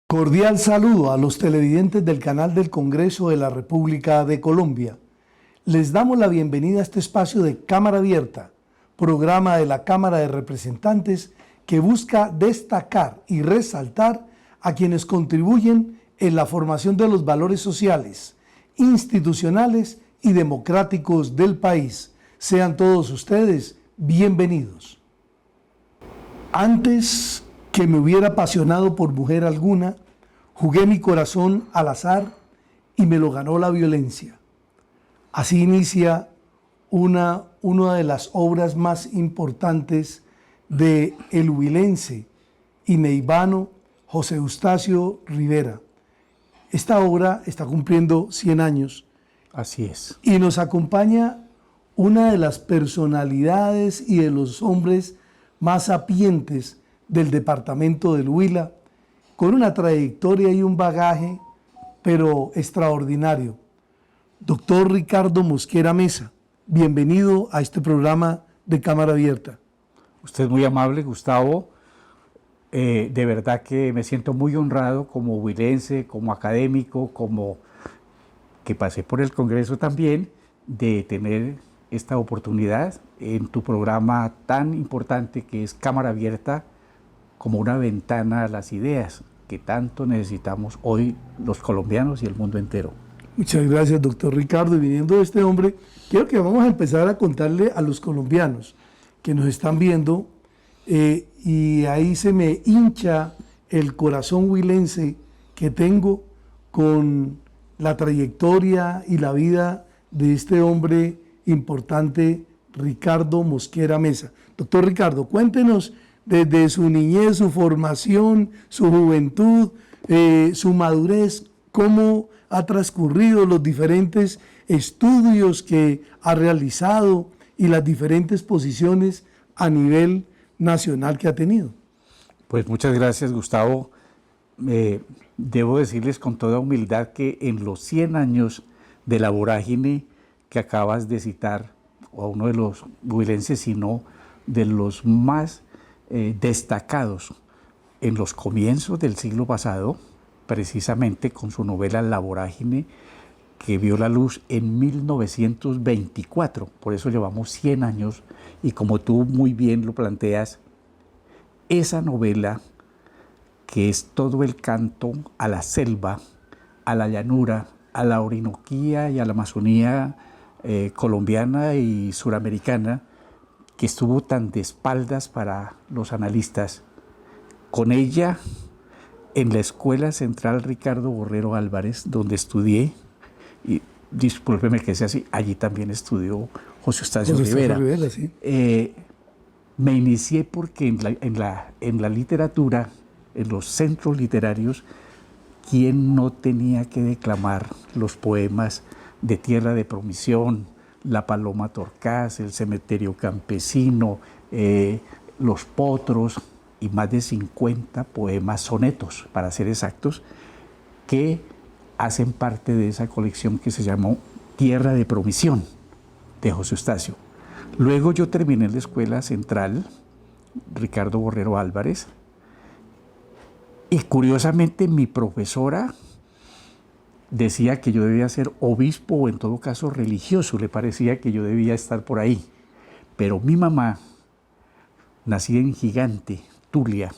Cordial saludo a los televidentes del canal del Congreso de la República de Colombia. Les damos la bienvenida a este espacio de Cámara Abierta, programa de la Cámara de Representantes que busca destacar y resaltar a quienes contribuyen en la formación de los valores sociales, institucionales y democráticos del país. Sean todos ustedes bienvenidos. Antes que me hubiera apasionado por mujer alguna, jugué mi corazón al azar y me lo ganó la violencia. Así inicia una de las obras más importantes de el huilense y neivano José Eustacio Rivera. Esta obra está cumpliendo 100 años. Así es. Y nos acompaña una de las personalidades y de los hombres más sapientes del departamento del Huila, con una trayectoria y un bagaje, pero extraordinario. Doctor Ricardo Mosquera Mesa, bienvenido a este programa de Cámara Abierta. Usted es muy amable, Gustavo. De verdad que me siento muy honrado como huilense, como académico, como que pasé por el Congreso también, de tener esta oportunidad en tu programa tan importante que es Cámara Abierta, como una ventana a las ideas que tanto necesitamos hoy los colombianos y el mundo entero. Muchas gracias, doctor Ricardo. Y viniendo de este hombre, quiero que vamos a empezar a contarle a los colombianos que nos están viendo, y ahí se me hincha el corazón huilense que tengo con la trayectoria y la vida de este hombre importante, Ricardo Mosquera Mesa. Doctor Ricardo, cuéntenos desde su niñez, su formación, su juventud, su madurez, cómo ha transcurrido los diferentes estudios que ha realizado y las diferentes posiciones a nivel nacional que ha tenido. Pues muchas gracias, Gustavo. Debo decirles con toda humildad que en los 100 años de la vorágine que acabas de citar, a uno de los huilenses, sino de los más destacados en los comienzos del siglo pasado, precisamente con su novela La Vorágine, que vio la luz en 1924, por eso llevamos 100 años, y como tú muy bien lo planteas, esa novela, que es todo el canto a la selva, a la llanura, a la Orinoquía y a la Amazonía colombiana y suramericana, que estuvo tan de espaldas para los analistas. Con ella, en la Escuela Central Ricardo Borrero Álvarez, donde estudié, y discúlpeme que sea así, allí también estudió José Eustacio Rivera. Sí. Me inicié porque en la literatura, en los centros literarios, ¿quién no tenía que declamar los poemas de Tierra de Promisión, La Paloma Torcaz, El Cementerio Campesino, Los Potros y más de 50 poemas sonetos, para ser exactos, que hacen parte de esa colección que se llamó Tierra de Promisión, de José Eustacio. Luego yo terminé en la Escuela Central Ricardo Borrero Álvarez y curiosamente mi profesora decía que yo debía ser obispo o en todo caso religioso, le parecía que yo debía estar por ahí. Pero mi mamá, nacida en Gigante, Tulia,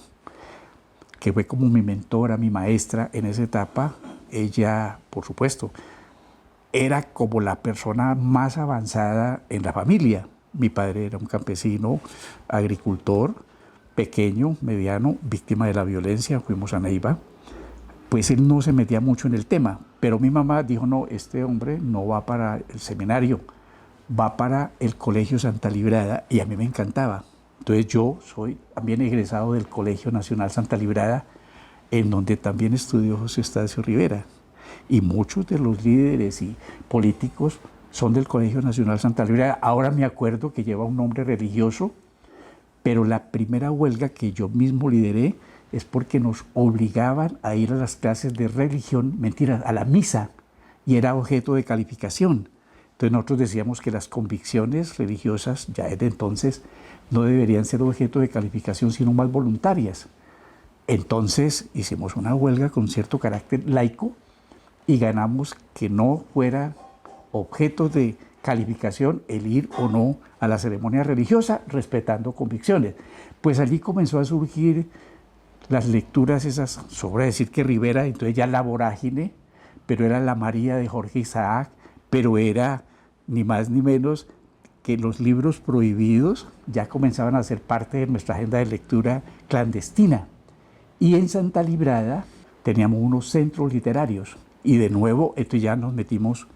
que fue como mi mentora, mi maestra en esa etapa, ella, por supuesto, era como la persona más avanzada en la familia. Mi padre era un campesino, agricultor, pequeño, mediano, víctima de la violencia, fuimos a Neiva. Pues él no se metía mucho en el tema, pero mi mamá dijo, no, este hombre no va para el seminario, va para el Colegio Santa Librada, y a mí me encantaba. Entonces yo soy también egresado del Colegio Nacional Santa Librada, en donde también estudió José Eustacio Rivera. Y muchos de los líderes y políticos son del Colegio Nacional Santa Librada. Ahora me acuerdo que lleva un nombre religioso, pero la primera huelga que yo mismo lideré es porque nos obligaban a ir a las clases de religión, mentira, a la misa, y era objeto de calificación. Entonces nosotros decíamos que las convicciones religiosas ya desde entonces no deberían ser objeto de calificación, sino más voluntarias. Entonces hicimos una huelga con cierto carácter laico y ganamos que no fuera objeto de calificación el ir o no a la ceremonia religiosa, respetando convicciones. Pues allí comenzó a surgir las lecturas esas, sobre decir que Rivera, entonces ya la vorágine, pero era la María de Jorge Isaac, pero era ni más ni menos que los libros prohibidos ya comenzaban a ser parte de nuestra agenda de lectura clandestina. Y en Santa Librada teníamos unos centros literarios y de nuevo esto ya nos metimos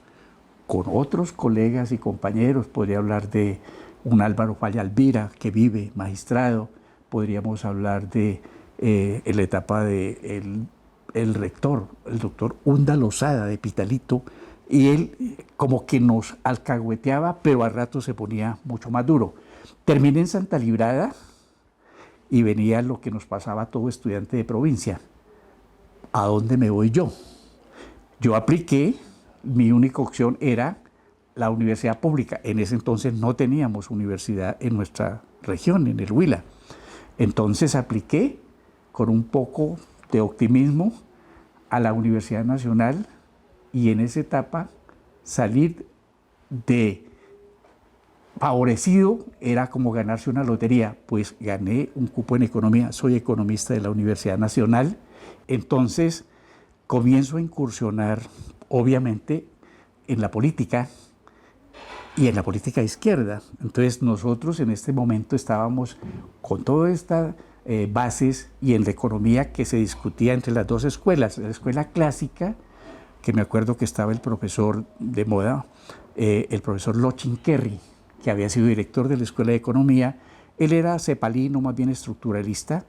con otros colegas y compañeros. Podría hablar de un Álvaro Falla Alvira que vive, magistrado. Podríamos hablar de en la etapa de el rector, el doctor Hunda Lozada de Pitalito, y él como que nos alcahueteaba, pero a rato se ponía mucho más duro. Terminé en Santa Librada y venía lo que nos pasaba a todo estudiante de provincia. ¿A dónde me voy yo? Yo apliqué, mi única opción era la universidad pública. En ese entonces no teníamos universidad en nuestra región, en el Huila. Entonces apliqué con un poco de optimismo a la Universidad Nacional y en esa etapa salir de favorecido era como ganarse una lotería, pues gané un cupo en economía, soy economista de la Universidad Nacional. Entonces comienzo a incursionar obviamente en la política y en la política izquierda. Entonces nosotros en este momento estábamos con todas estas bases y en la economía que se discutía entre las dos escuelas, la escuela clásica, que me acuerdo que estaba el profesor de moda, el profesor Lochin Kerry, que había sido director de la Escuela de Economía. Él era cepalino, más bien estructuralista,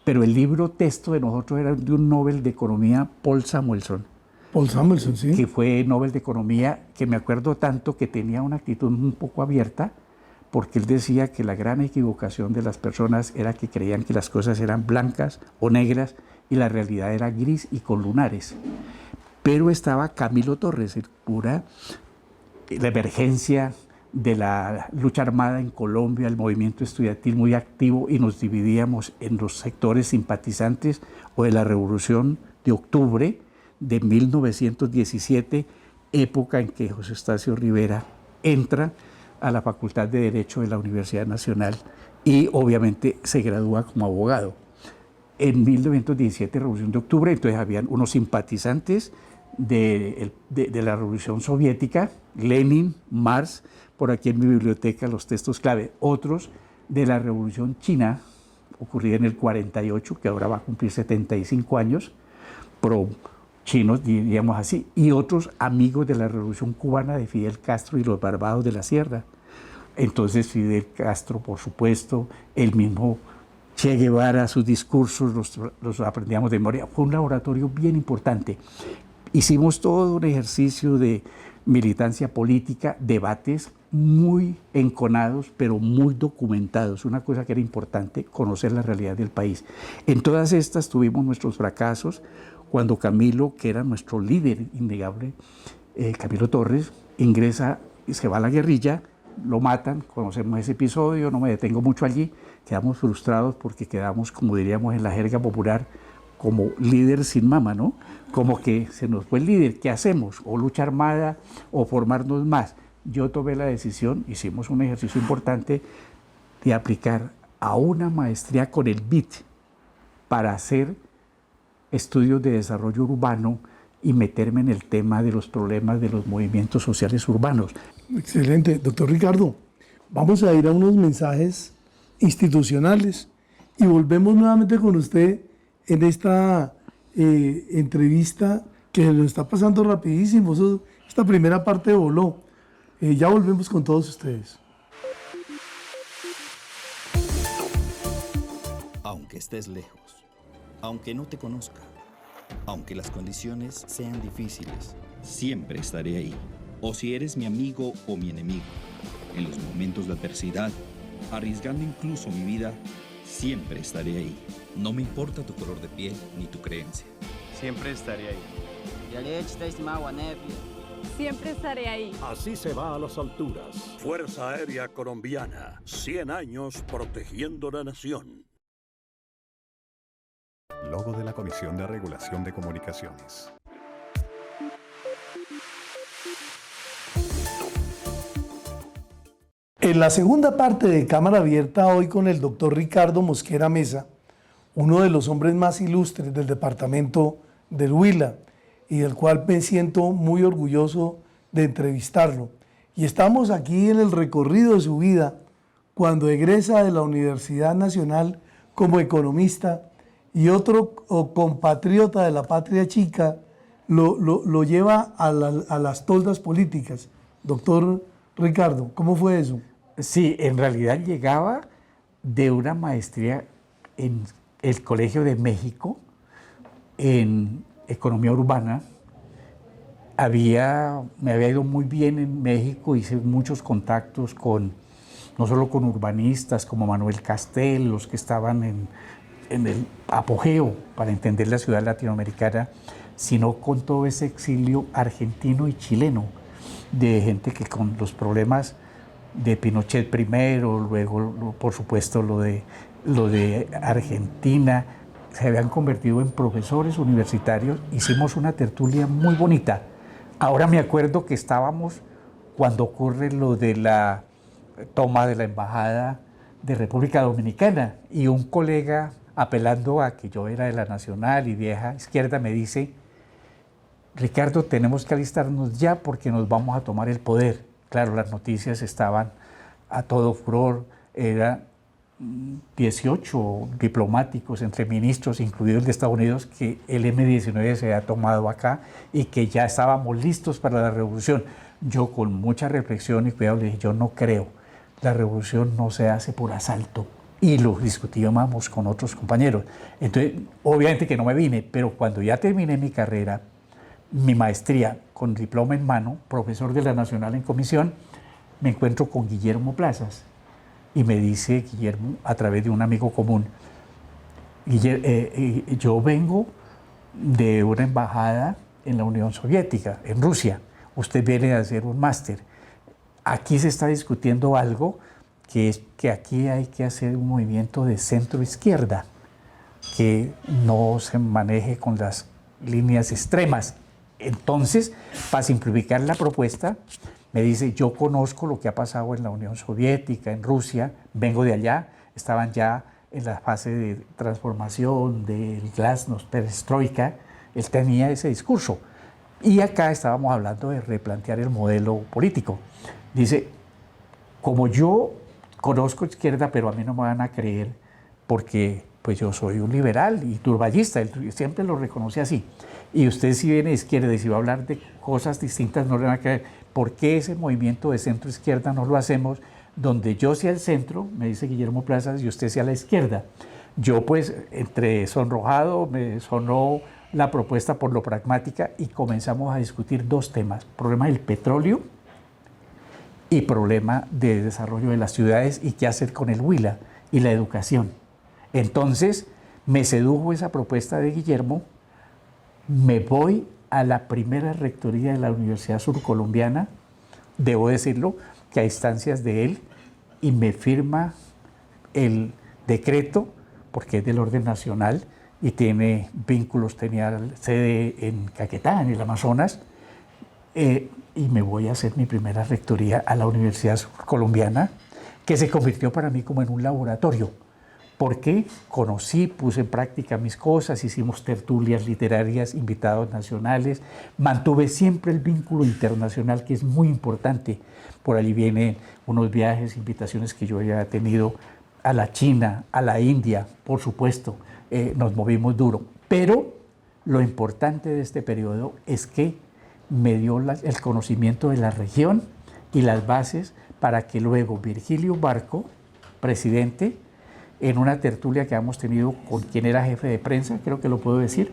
pero el libro texto de nosotros era de un Nobel de Economía, Paul Samuelson. Paul Samuelson, sí. Que fue Nobel de Economía, que me acuerdo tanto que tenía una actitud un poco abierta, porque él decía que la gran equivocación de las personas era que creían que las cosas eran blancas o negras y la realidad era gris y con lunares. Pero estaba Camilo Torres, el cura, la emergencia de la lucha armada en Colombia, el movimiento estudiantil muy activo, y nos dividíamos en los sectores simpatizantes o de la Revolución de Octubre de 1917, época en que José Estacio Rivera entra a la Facultad de Derecho de la Universidad Nacional y obviamente se gradúa como abogado. En 1917, Revolución de Octubre, entonces habían unos simpatizantes de la Revolución Soviética, Lenin, Marx, por aquí en mi biblioteca los textos clave, otros de la Revolución China, ocurrida en el 48, que ahora va a cumplir 75 años, pro chinos, diríamos así, y otros amigos de la Revolución Cubana de Fidel Castro y los Barbados de la Sierra. Entonces Fidel Castro, por supuesto, el mismo Che Guevara, sus discursos los aprendíamos de memoria. Fue un laboratorio bien importante. Hicimos todo un ejercicio de militancia política, debates muy enconados, pero muy documentados. Una cosa que era importante, conocer la realidad del país. En todas estas tuvimos nuestros fracasos cuando Camilo, que era nuestro líder innegable, Camilo Torres, ingresa y se va a la guerrilla, lo matan, conocemos ese episodio, no me detengo mucho allí, quedamos frustrados porque quedamos, como diríamos en la jerga popular, como líder sin mama, ¿no? Como que se nos fue el líder, ¿qué hacemos? O lucha armada o formarnos más. Yo tomé la decisión, hicimos un ejercicio importante de aplicar a una maestría con el BIT para hacer estudios de desarrollo urbano y meterme en el tema de los problemas de los movimientos sociales urbanos. Excelente. Doctor Ricardo, vamos a ir a unos mensajes institucionales y volvemos nuevamente con usted en esta entrevista que lo está pasando rapidísimo. Esta primera parte voló. Ya volvemos con todos ustedes. Aunque estés lejos, aunque no te conozca, aunque las condiciones sean difíciles, siempre estaré ahí, o si eres mi amigo o mi enemigo. En los momentos de adversidad, arriesgando incluso mi vida, siempre estaré ahí. No me importa tu color de piel ni tu creencia. Siempre estaré ahí. Siempre estaré ahí. Así se va a las alturas. Fuerza Aérea Colombiana. 100 años protegiendo la nación. Logo de la Comisión de Regulación de Comunicaciones. En la segunda parte de Cámara Abierta, hoy con el doctor Ricardo Mosquera Mesa, uno de los hombres más ilustres del departamento del Huila, y del cual me siento muy orgulloso de entrevistarlo. Y estamos aquí en el recorrido de su vida, cuando egresa de la Universidad Nacional como economista, y otro compatriota de la patria chica lo lleva a las toldas políticas. Doctor Ricardo, ¿cómo fue eso? Sí, en realidad llegaba de una maestría en el Colegio de México, en economía urbana. Me había ido muy bien en México, hice muchos contactos no solo con urbanistas como Manuel Castel, los que estaban en el apogeo para entender la ciudad latinoamericana, sino con todo ese exilio argentino y chileno, de gente que con los problemas de Pinochet primero, luego por supuesto lo de Argentina, se habían convertido en profesores universitarios. Hicimos una tertulia muy bonita. Ahora me acuerdo que estábamos cuando ocurre lo de la toma de la Embajada de República Dominicana, y un colega, apelando a que yo era de la Nacional y vieja izquierda, me dice: Ricardo, tenemos que alistarnos ya porque nos vamos a tomar el poder. Claro, las noticias estaban a todo furor, eran 18 diplomáticos entre ministros, incluido el de Estados Unidos, que el M-19 se había tomado acá y que ya estábamos listos para la revolución. Yo, con mucha reflexión y cuidado, le dije: yo no creo, la revolución no se hace por asalto. Y lo discutíamos con otros compañeros. Entonces, obviamente que no me vine, pero cuando ya terminé mi carrera, mi maestría con diploma en mano, profesor de la Nacional en comisión, me encuentro con Guillermo Plazas. Y me dice Guillermo, a través de un amigo común: yo vengo de una embajada en la Unión Soviética, en Rusia. Usted viene a hacer un máster. Aquí se está discutiendo algo, que es que aquí hay que hacer un movimiento de centro-izquierda, que no se maneje con las líneas extremas. Entonces, para simplificar la propuesta, me dice: yo conozco lo que ha pasado en la Unión Soviética, en Rusia, vengo de allá, estaban ya en la fase de transformación del glasnost, perestroika, él tenía ese discurso. Y acá estábamos hablando de replantear el modelo político. Dice: como yo conozco izquierda, pero a mí no me van a creer porque pues yo soy un liberal y turballista, él siempre lo reconoce así. Y usted, si viene de izquierda y si va a hablar de cosas distintas, no le van a creer. ¿Por qué ese movimiento de centro-izquierda no lo hacemos donde yo sea el centro, me dice Guillermo Plazas, y usted sea la izquierda? Yo, pues, entre sonrojado, me sonó la propuesta por lo pragmática y comenzamos a discutir dos temas: problema del petróleo y problema de desarrollo de las ciudades y qué hacer con el Huila y la educación. Entonces, me sedujo esa propuesta de Guillermo, me voy a la primera rectoría de la Universidad Surcolombiana, debo decirlo, que a instancias de él, y me firma el decreto, porque es del orden nacional y tiene vínculos, tenía sede en Caquetá, en el Amazonas, y me voy a hacer mi primera rectoría a la Universidad Surcolombiana, que se convirtió para mí como en un laboratorio, porque conocí, puse en práctica mis cosas, hicimos tertulias literarias, invitados nacionales, mantuve siempre el vínculo internacional, que es muy importante. Por allí vienen unos viajes, invitaciones que yo ya he tenido a la China, a la India, por supuesto, nos movimos duro. Pero lo importante de este periodo es que me dio el conocimiento de la región y las bases para que luego Virgilio Barco, presidente, en una tertulia que hemos tenido con quien era jefe de prensa, creo que lo puedo decir,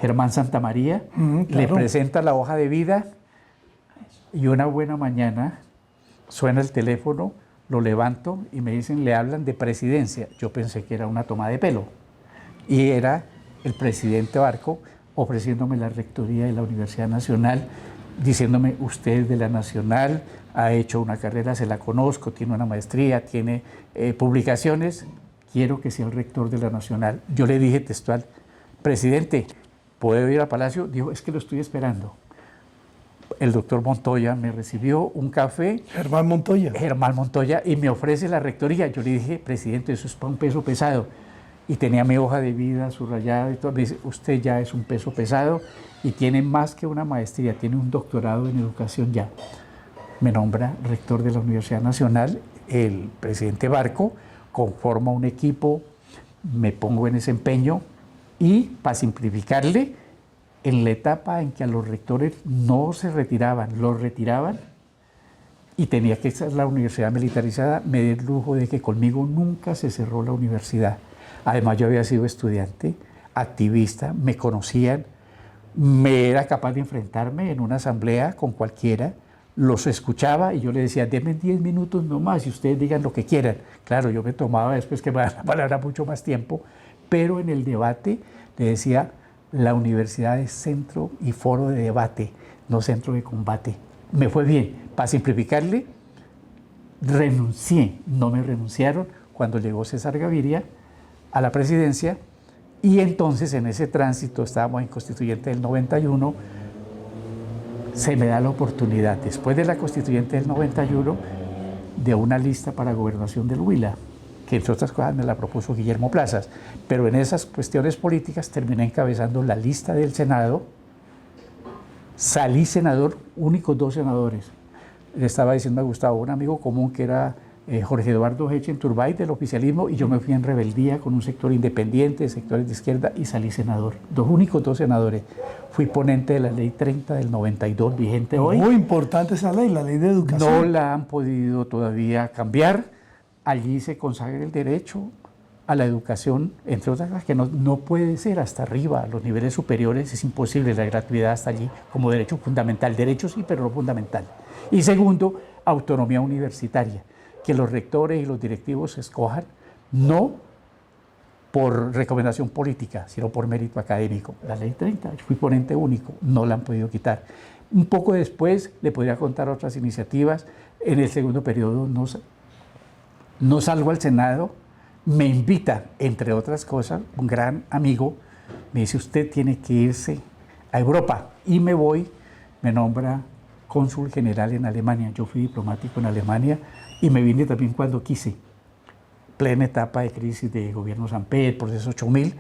Germán Santamaría, claro, le presenta la hoja de vida Y una buena mañana suena el teléfono, lo levanto y me dicen, le hablan de presidencia. Yo pensé que era una toma de pelo. Y era el presidente Barco ofreciéndome la rectoría de la Universidad Nacional, diciéndome, usted de la Nacional ha hecho una carrera, se la conozco, tiene una maestría, tiene publicaciones, quiero que sea el rector de la Nacional. Yo le dije textual, presidente, ¿puedo ir a Palacio? Dijo, es que lo estoy esperando. El doctor Montoya me recibió un café. Germán Montoya. Germán Montoya, y me ofrece la rectoría. Yo le dije, presidente, eso es para un peso pesado. Y tenía mi hoja de vida subrayada y todo. Me dice, usted ya es un peso pesado y tiene más que una maestría, tiene un doctorado en educación ya. Me nombra rector de la Universidad Nacional, el presidente Barco, conforma un equipo, me pongo en ese empeño y, para simplificarle, en la etapa en que a los rectores no se retiraban, los retiraban y tenía que ser la universidad militarizada, me di el lujo de que conmigo nunca se cerró la universidad. Además, yo había sido estudiante, activista, me conocían, me era capaz de enfrentarme en una asamblea con cualquiera, los escuchaba y yo les decía, denme 10 minutos nomás y ustedes digan lo que quieran. Claro, yo me tomaba después que me daban la palabra mucho más tiempo, pero en el debate le decía, la universidad es centro y foro de debate, no centro de combate. Me fue bien. Para simplificarle, renuncié, no me renunciaron cuando llegó César Gaviria a la presidencia y entonces en ese tránsito, estábamos en Constituyente del 91, se me da la oportunidad, después de la Constituyente del 91, de una lista para gobernación del Huila, que entre otras cosas me la propuso Guillermo Plazas, pero en esas cuestiones políticas terminé encabezando la lista del Senado, salí senador, únicos 2 senadores. Le estaba diciendo a Gustavo, un amigo común que era Jorge Eduardo Echenturbay del oficialismo, y yo me fui en rebeldía con un sector independiente, sectores de izquierda, y salí senador. Únicos 2 senadores. Fui ponente de la ley 30 del 92, vigente hoy. Muy importante esa ley, la ley de educación. No la han podido todavía cambiar. Allí se consagra el derecho a la educación, entre otras cosas, que no puede ser hasta arriba, a los niveles superiores es imposible la gratuidad hasta allí como derecho fundamental. Derecho sí, pero no fundamental. Y segundo, autonomía universitaria, que los rectores y los directivos escojan no por recomendación política, sino por mérito académico. La ley 30, fui ponente único, no la han podido quitar. Un poco después le podría contar otras iniciativas. En el segundo periodo no salgo al Senado, me invita, entre otras cosas, un gran amigo, me dice, usted tiene que irse a Europa, y me voy, me nombra cónsul general en Alemania. Yo fui diplomático en Alemania y me vine también cuando quise, plena etapa de crisis de gobierno Samper, proceso 8000,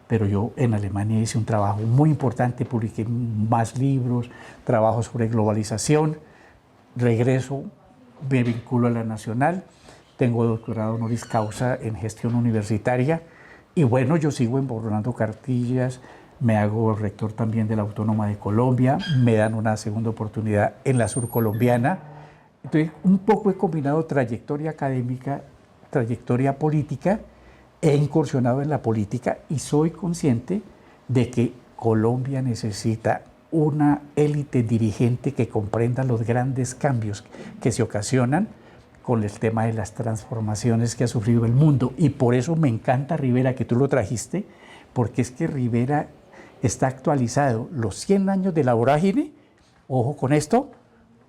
pero yo en Alemania hice un trabajo muy importante, publiqué más libros, trabajo sobre globalización, regreso, me vinculo a la Nacional, tengo doctorado honoris causa en gestión universitaria y bueno, yo sigo emborronando cartillas, me hago rector también de la Autónoma de Colombia, me dan una segunda oportunidad en la surcolombiana. Entonces, un poco he combinado trayectoria académica, trayectoria política, he incursionado en la política y soy consciente de que Colombia necesita una élite dirigente que comprenda los grandes cambios que se ocasionan con el tema de las transformaciones que ha sufrido el mundo. Y por eso me encanta Rivera, que tú lo trajiste, porque es que Rivera está actualizado. Los 100 años de la vorágine, ojo con esto,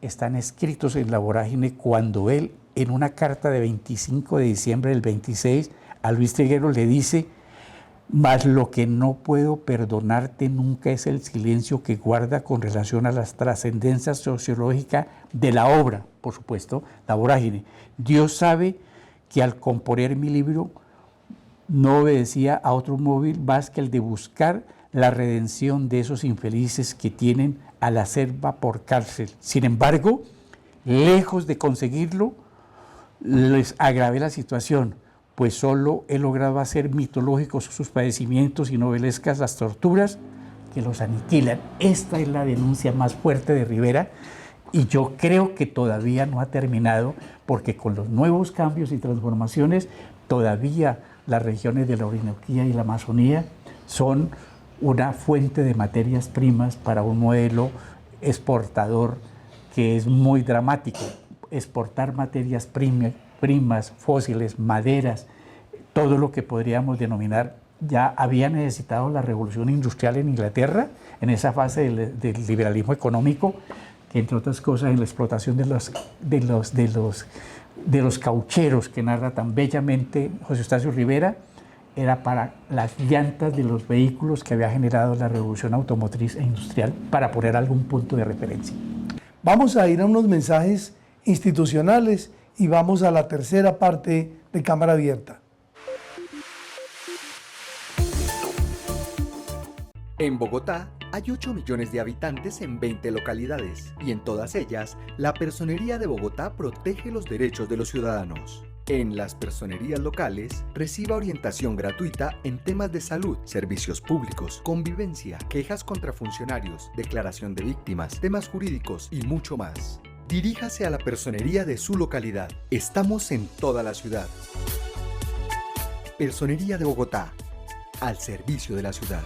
están escritos en la vorágine cuando él, en una carta de 25 de diciembre del 26, a Luis Trigueros le dice, mas lo que no puedo perdonarte nunca es el silencio que guarda con relación a las trascendencias sociológicas de la obra, por supuesto, la vorágine. Dios sabe que al componer mi libro no obedecía a otro móvil más que el de buscar la redención de esos infelices que tienen a la selva por cárcel. Sin embargo, lejos de conseguirlo, les agravé la situación, pues solo he logrado hacer mitológicos sus padecimientos y novelescas las torturas que los aniquilan. Esta es la denuncia más fuerte de Rivera y yo creo que todavía no ha terminado, porque con los nuevos cambios y transformaciones todavía las regiones de la Orinoquía y la Amazonía son una fuente de materias primas para un modelo exportador que es muy dramático. Exportar materias primas, fósiles, maderas, todo lo que podríamos denominar, ya había necesitado la revolución industrial en Inglaterra, en esa fase del liberalismo económico, que entre otras cosas en la explotación de los caucheros que narra tan bellamente José Eustacio Rivera, era para las llantas de los vehículos que había generado la revolución automotriz e industrial, para poner algún punto de referencia. Vamos a ir a unos mensajes institucionales y vamos a la tercera parte de Cámara Abierta. En Bogotá hay 8 millones de habitantes en 20 localidades y en todas ellas la Personería de Bogotá protege los derechos de los ciudadanos. En las personerías locales reciba orientación gratuita en temas de salud, servicios públicos, convivencia, quejas contra funcionarios, declaración de víctimas, temas jurídicos y mucho más. Diríjase a la personería de su localidad. Estamos en toda la ciudad. Personería de Bogotá, al servicio de la ciudad.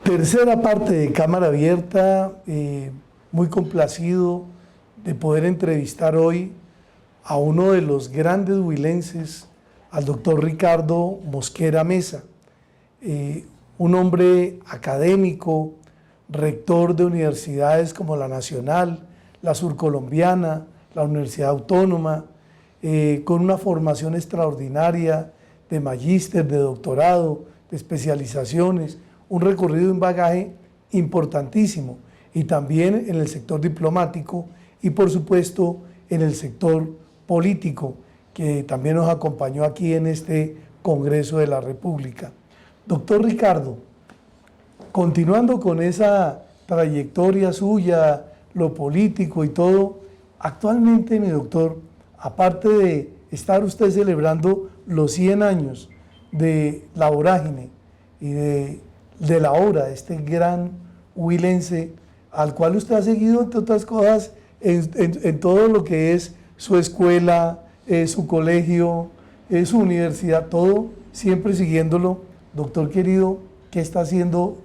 Tercera parte de Cámara Abierta, muy complacido de poder entrevistar hoy a uno de los grandes huilenses, al doctor Ricardo Mosquera Mesa, un hombre académico, rector de universidades como la Nacional, la Surcolombiana, la Universidad Autónoma, con una formación extraordinaria de magíster, de doctorado, de especializaciones, un recorrido y un bagaje importantísimo, y también en el sector diplomático y por supuesto en el sector político, que también nos acompañó aquí en este Congreso de la República. Doctor Ricardo, continuando con esa trayectoria suya, lo político y todo, actualmente, mi doctor, aparte de estar usted celebrando los 100 años de la vorágine y de la obra de este gran huilense, al cual usted ha seguido, entre otras cosas, en todo lo que es su escuela, su colegio, su universidad, todo, siempre siguiéndolo. Doctor querido, ¿qué está haciendo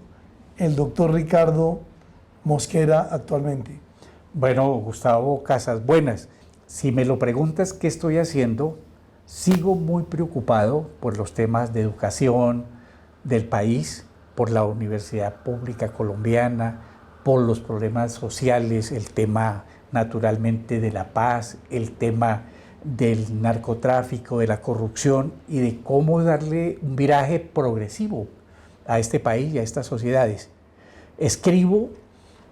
el doctor Ricardo Mosquera actualmente? Bueno, Gustavo Casas Buenas, si me lo preguntas qué estoy haciendo, sigo muy preocupado por los temas de educación del país, por la Universidad Pública Colombiana, por los problemas sociales, el tema naturalmente de la paz, el tema del narcotráfico, de la corrupción y de cómo darle un viraje progresivo a este país y a estas sociedades. Escribo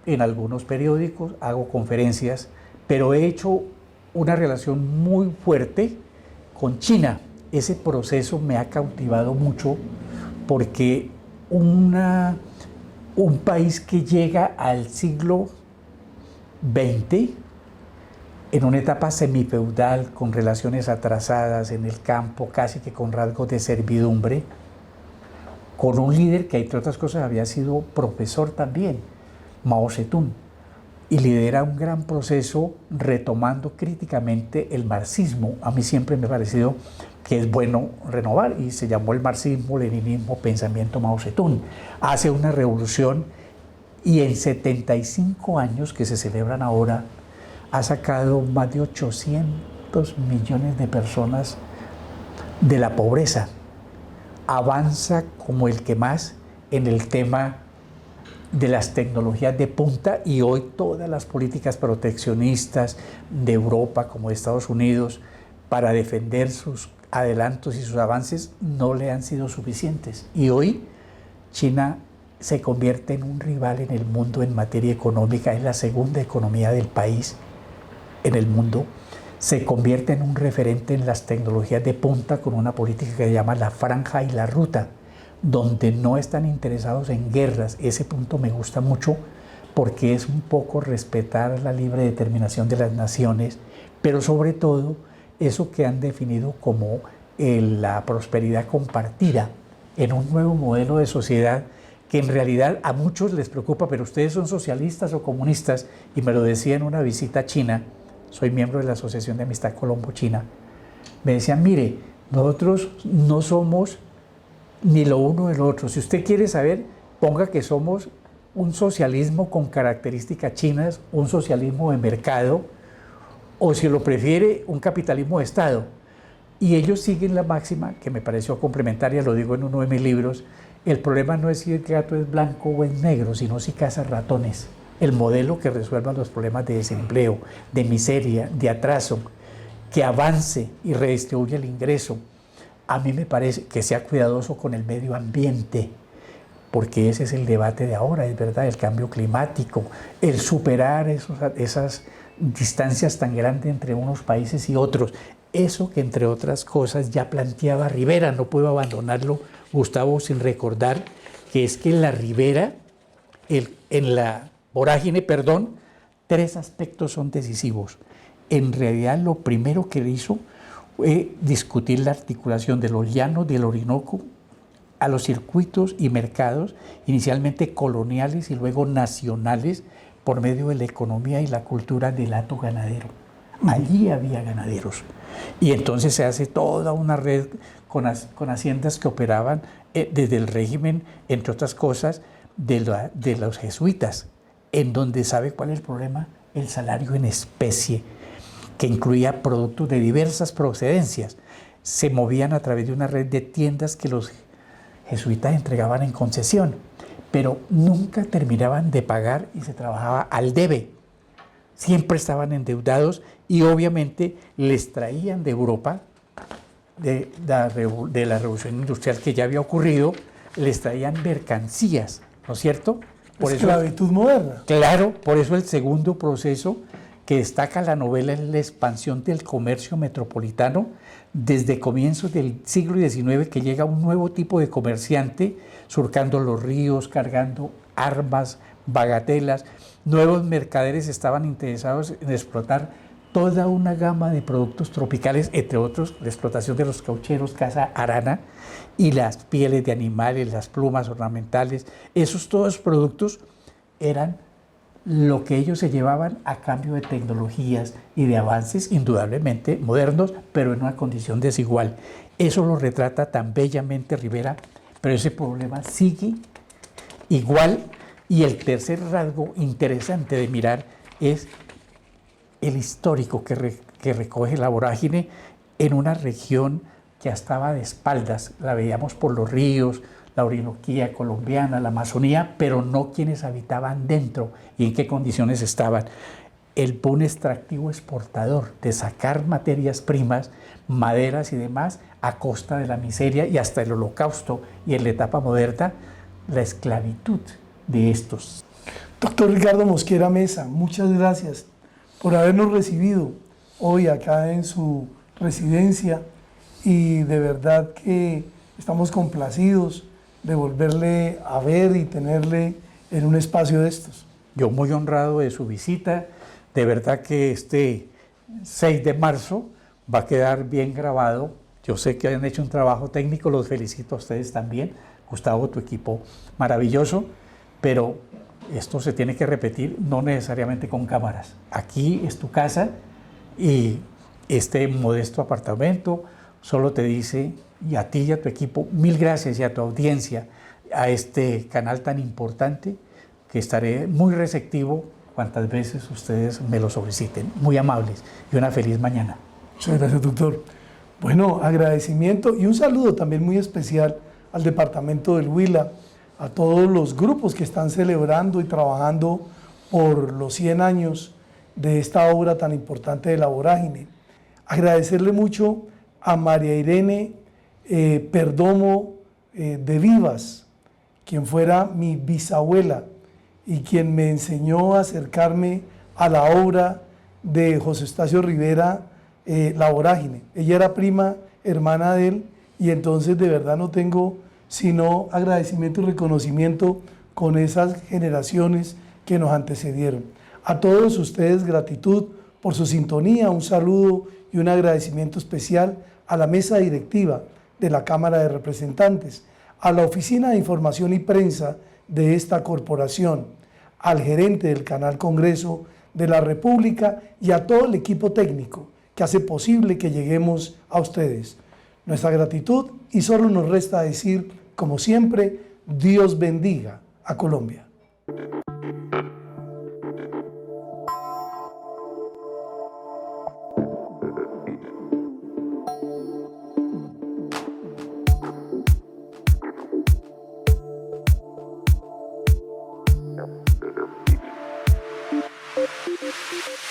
en algunos periódicos, hago conferencias, pero he hecho una relación muy fuerte con China. Ese proceso me ha cautivado mucho porque un país que llega al siglo XX en una etapa semifeudal, con relaciones atrasadas en el campo, casi que con rasgos de servidumbre, con un líder que entre otras cosas había sido profesor también, Mao Zedong, y lidera un gran proceso retomando críticamente el marxismo. A mí siempre me ha parecido que es bueno renovar, y se llamó el marxismo, leninismo, pensamiento Mao Zedong. Hace una revolución y en 75 años que se celebran ahora ha sacado más de 800 millones de personas de la pobreza. Avanza como el que más en el tema de las tecnologías de punta, y hoy todas las políticas proteccionistas de Europa como de Estados Unidos para defender sus adelantos y sus avances no le han sido suficientes. Y hoy China se convierte en un rival en el mundo en materia económica, es la segunda economía del país en el mundo, se convierte en un referente en las tecnologías de punta con una política que se llama la franja y la ruta, donde no están interesados en guerras. Ese punto me gusta mucho porque es un poco respetar la libre determinación de las naciones, pero sobre todo eso que han definido como la prosperidad compartida en un nuevo modelo de sociedad que en realidad a muchos les preocupa, pero ustedes son socialistas o comunistas, y me lo decía en una visita a China, soy miembro de la Asociación de Amistad Colombo-China, me decían, mire, Nosotros no somos ni lo uno ni lo otro. Si usted quiere saber, ponga que somos un socialismo con características chinas, un socialismo de mercado, o si lo prefiere, un capitalismo de Estado. Y ellos siguen la máxima, que me pareció complementaria, lo digo en uno de mis libros: el problema no es si el gato es blanco o es negro, sino si caza ratones. El modelo que resuelva los problemas de desempleo, de miseria, de atraso, que avance y redistribuya el ingreso. A mí me parece que sea cuidadoso con el medio ambiente, porque ese es el debate de ahora, es verdad, el cambio climático, el superar esas distancias tan grandes entre unos países y otros. Eso que, entre otras cosas, ya planteaba Rivera. No puedo abandonarlo, Gustavo, sin recordar que es que en la Rivera, en la vorágine, tres aspectos son decisivos. En realidad, lo primero que hizo fue discutir la articulación de los llanos del Orinoco a los circuitos y mercados, inicialmente coloniales y luego nacionales, por medio de la economía y la cultura del hato ganadero. Allí había ganaderos. Y entonces se hace toda una red con haciendas que operaban desde el régimen, entre otras cosas, de los jesuitas, en donde, ¿sabe cuál es el problema? El salario en especie, que incluía productos de diversas procedencias. Se movían a través de una red de tiendas que los jesuitas entregaban en concesión, pero nunca terminaban de pagar y se trabajaba al debe. Siempre estaban endeudados y obviamente les traían de Europa, de la revolución industrial que ya había ocurrido, les traían mercancías, ¿no es cierto? Por esclavitud moderna. Claro, por eso el segundo proceso que destaca la novela es la expansión del comercio metropolitano desde comienzos del siglo XIX, que llega un nuevo tipo de comerciante surcando los ríos, cargando armas, bagatelas. Nuevos mercaderes estaban interesados en explotar toda una gama de productos tropicales, entre otros la explotación de los caucheros, caza arana y las pieles de animales, las plumas ornamentales. Esos todos productos eran lo que ellos se llevaban a cambio de tecnologías y de avances indudablemente modernos, pero en una condición desigual. Eso lo retrata tan bellamente Rivera, pero ese problema sigue igual. Y el tercer rasgo interesante de mirar es el histórico que recoge la vorágine en una región que estaba de espaldas. La veíamos por los ríos, la Orinoquía colombiana, la Amazonía, pero no quienes habitaban dentro y en qué condiciones estaban. El boom extractivo exportador de sacar materias primas, maderas y demás, a costa de la miseria y hasta el Holocausto, y en la etapa moderna, la esclavitud de estos. Doctor Ricardo Mosquera Mesa, muchas gracias por habernos recibido hoy acá en su residencia, y de verdad que estamos complacidos de volverle a ver y tenerle en un espacio de estos. Yo muy honrado de su visita, de verdad que este 6 de marzo va a quedar bien grabado. Yo sé que han hecho un trabajo técnico, los felicito a ustedes también, Gustavo, tu equipo maravilloso, pero esto se tiene que repetir, no necesariamente con cámaras. Aquí es tu casa y este modesto apartamento solo te dice, y a ti y a tu equipo, mil gracias, y a tu audiencia, a este canal tan importante, que estaré muy receptivo cuantas veces ustedes me lo soliciten. Muy amables y una feliz mañana. Muchas gracias, doctor. Bueno, agradecimiento y un saludo también muy especial al departamento del Huila, a todos los grupos que están celebrando y trabajando por los 100 años de esta obra tan importante de la vorágine. Agradecerle mucho a María Irene Perdomo de Vivas, quien fuera mi bisabuela y quien me enseñó a acercarme a la obra de José Eustacio Rivera, La vorágine. Ella era prima hermana de él, y entonces de verdad no tengo sino agradecimiento y reconocimiento con esas generaciones que nos antecedieron. A todos ustedes, gratitud por su sintonía, un saludo y un agradecimiento especial a la mesa directiva de la Cámara de Representantes, a la Oficina de Información y Prensa de esta corporación, al gerente del Canal Congreso de la República y a todo el equipo técnico que hace posible que lleguemos a ustedes. nuestra gratitud y solo nos resta decir, como siempre, Dios bendiga a Colombia.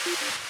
Thank you.